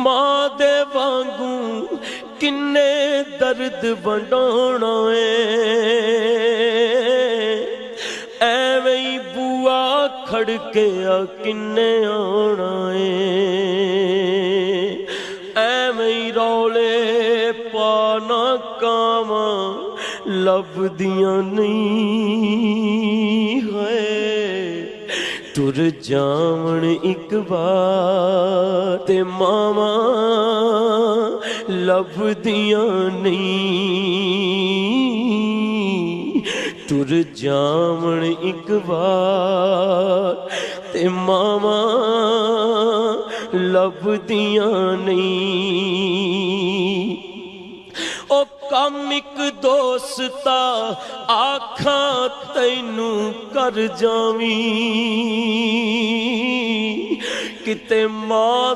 मां दे वांगू किन्ने दर्द वंडाना एवें ही बुआ खड़किया किन्ने आना एवें ही रौले पाना कावां लभदियां नहीं है टुर जावण एक बार ते मावा लभदियां नहीं टुर जावण एक बार ते मावा लभदियां नहीं ओ कम एक दोस्ता आखा तैनू कर जावी किते मां